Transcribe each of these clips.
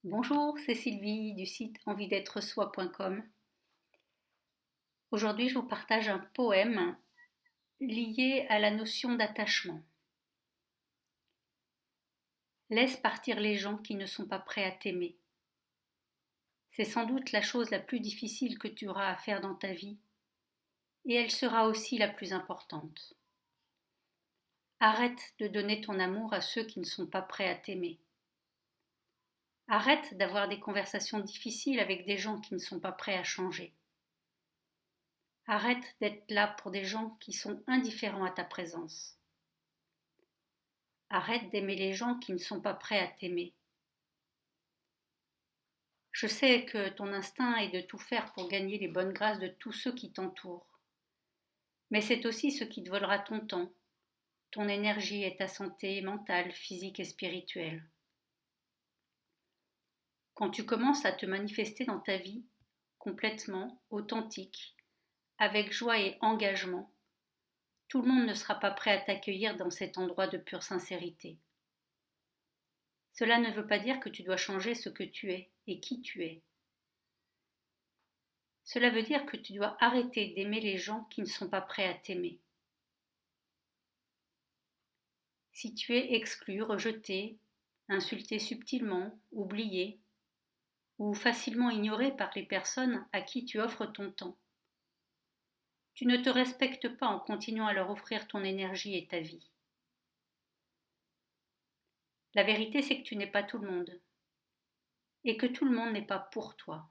Bonjour, c'est Sylvie du site envie-d'être-soi.com. Aujourd'hui, je vous partage un poème lié à la notion d'attachement. Laisse partir les gens qui ne sont pas prêts à t'aimer. C'est sans doute la chose la plus difficile que tu auras à faire dans ta vie, et elle sera aussi la plus importante. Arrête de donner ton amour à ceux qui ne sont pas prêts à t'aimer. Arrête d'avoir des conversations difficiles avec des gens qui ne sont pas prêts à changer. Arrête d'être là pour des gens qui sont indifférents à ta présence. Arrête d'aimer les gens qui ne sont pas prêts à t'aimer. Je sais que ton instinct est de tout faire pour gagner les bonnes grâces de tous ceux qui t'entourent. Mais c'est aussi ce qui te volera ton temps, ton énergie et ta santé mentale, physique et spirituelle. Quand tu commences à te manifester dans ta vie, complètement, authentique, avec joie et engagement, tout le monde ne sera pas prêt à t'accueillir dans cet endroit de pure sincérité. Cela ne veut pas dire que tu dois changer ce que tu es et qui tu es. Cela veut dire que tu dois arrêter d'aimer les gens qui ne sont pas prêts à t'aimer. Si tu es exclu, rejeté, insulté subtilement, oublié, ou facilement ignoré par les personnes à qui tu offres ton temps, tu ne te respectes pas en continuant à leur offrir ton énergie et ta vie. La vérité, c'est que tu n'es pas tout le monde, et que tout le monde n'est pas pour toi.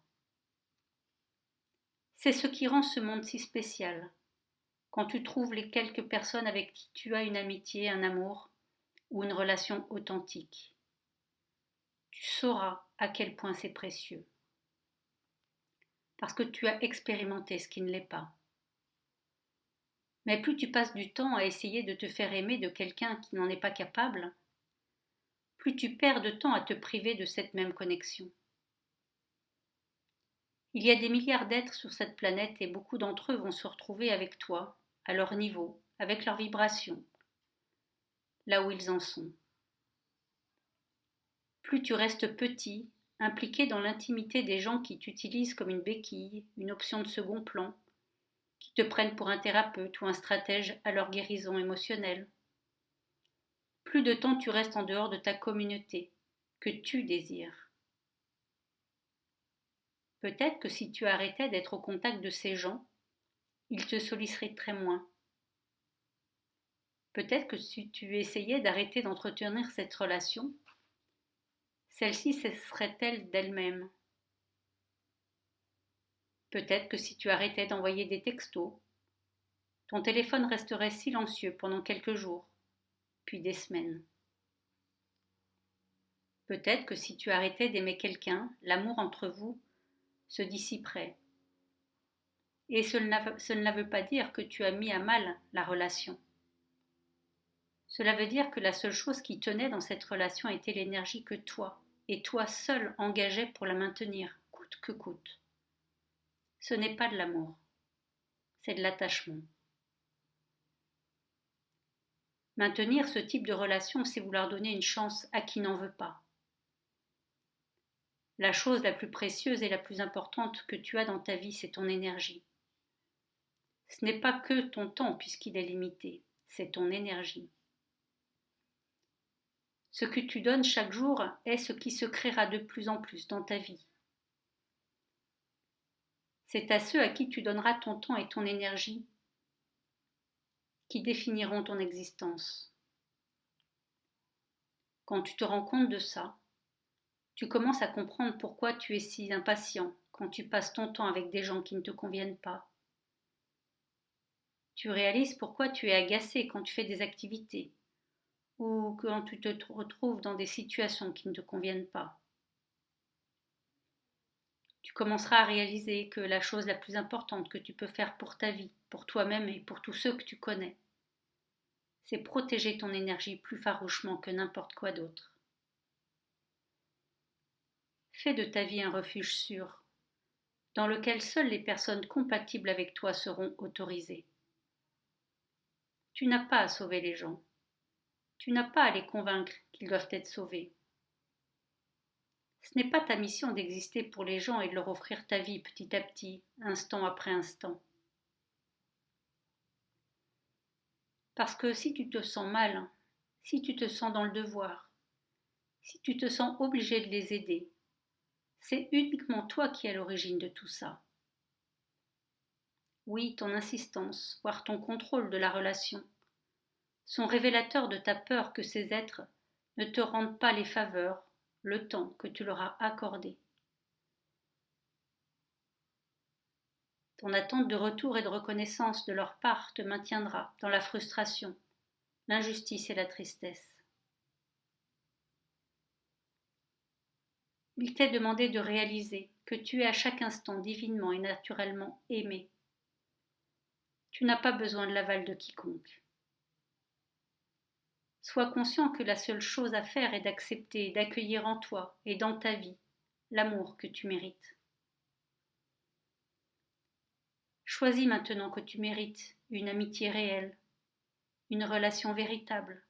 C'est ce qui rend ce monde si spécial, quand tu trouves les quelques personnes avec qui tu as une amitié, un amour ou une relation authentique. Tu sauras à quel point c'est précieux, parce que tu as expérimenté ce qui ne l'est pas. Mais plus tu passes du temps à essayer de te faire aimer de quelqu'un qui n'en est pas capable, plus tu perds de temps à te priver de cette même connexion. Il y a des milliards d'êtres sur cette planète et beaucoup d'entre eux vont se retrouver avec toi, à leur niveau, avec leurs vibrations, là où ils en sont. Plus tu restes petit, impliqué dans l'intimité des gens qui t'utilisent comme une béquille, une option de second plan, qui te prennent pour un thérapeute ou un stratège à leur guérison émotionnelle. Plus de temps tu restes en dehors de ta communauté, que tu désires. Peut-être que si tu arrêtais d'être au contact de ces gens, ils te solliciteraient moins. Peut-être que si tu essayais d'arrêter d'entretenir cette relation, celle-ci cesserait-elle d'elle-même. Peut-être que si tu arrêtais d'envoyer des textos, ton téléphone resterait silencieux pendant quelques jours, puis des semaines. Peut-être que si tu arrêtais d'aimer quelqu'un, l'amour entre vous se dissiperait. Et cela ne veut pas dire que tu as mis à mal la relation. Cela veut dire que la seule chose qui tenait dans cette relation était l'énergie que toi, et toi seul, engageais pour la maintenir, coûte que coûte. Ce n'est pas de l'amour, c'est de l'attachement. Maintenir ce type de relation, c'est vouloir donner une chance à qui n'en veut pas. La chose la plus précieuse et la plus importante que tu as dans ta vie, c'est ton énergie. Ce n'est pas que ton temps puisqu'il est limité, c'est ton énergie. Ce que tu donnes chaque jour est ce qui se créera de plus en plus dans ta vie. C'est à ceux à qui tu donneras ton temps et ton énergie qui définiront ton existence. Quand tu te rends compte de ça, tu commences à comprendre pourquoi tu es si impatient quand tu passes ton temps avec des gens qui ne te conviennent pas. Tu réalises pourquoi tu es agacé quand tu fais des activités ou quand tu te retrouves dans des situations qui ne te conviennent pas. Tu commenceras à réaliser que la chose la plus importante que tu peux faire pour ta vie, pour toi-même et pour tous ceux que tu connais, c'est protéger ton énergie plus farouchement que n'importe quoi d'autre. Fais de ta vie un refuge sûr, dans lequel seules les personnes compatibles avec toi seront autorisées. Tu n'as pas à sauver les gens. Tu n'as pas à les convaincre qu'ils doivent être sauvés. Ce n'est pas ta mission d'exister pour les gens et de leur offrir ta vie petit à petit, instant après instant. Parce que si tu te sens mal, si tu te sens dans le devoir, si tu te sens obligé de les aider, c'est uniquement toi qui es à l'origine de tout ça. Oui, ton insistance, voire ton contrôle de la relation, sont révélateurs de ta peur que ces êtres ne te rendent pas les faveurs, le temps que tu leur as accordé. Ton attente de retour et de reconnaissance de leur part te maintiendra dans la frustration, l'injustice et la tristesse. Il t'est demandé de réaliser que tu es à chaque instant divinement et naturellement aimé. Tu n'as pas besoin de l'aval de quiconque. Sois conscient que la seule chose à faire est d'accepter et d'accueillir en toi et dans ta vie l'amour que tu mérites. Choisis maintenant que tu mérites une amitié réelle, une relation véritable,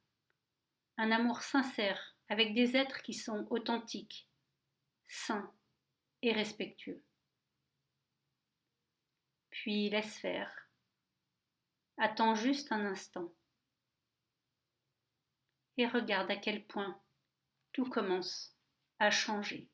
un amour sincère avec des êtres qui sont authentiques, sains et respectueux. Puis laisse faire. Attends juste un instant et regarde à quel point tout commence à changer.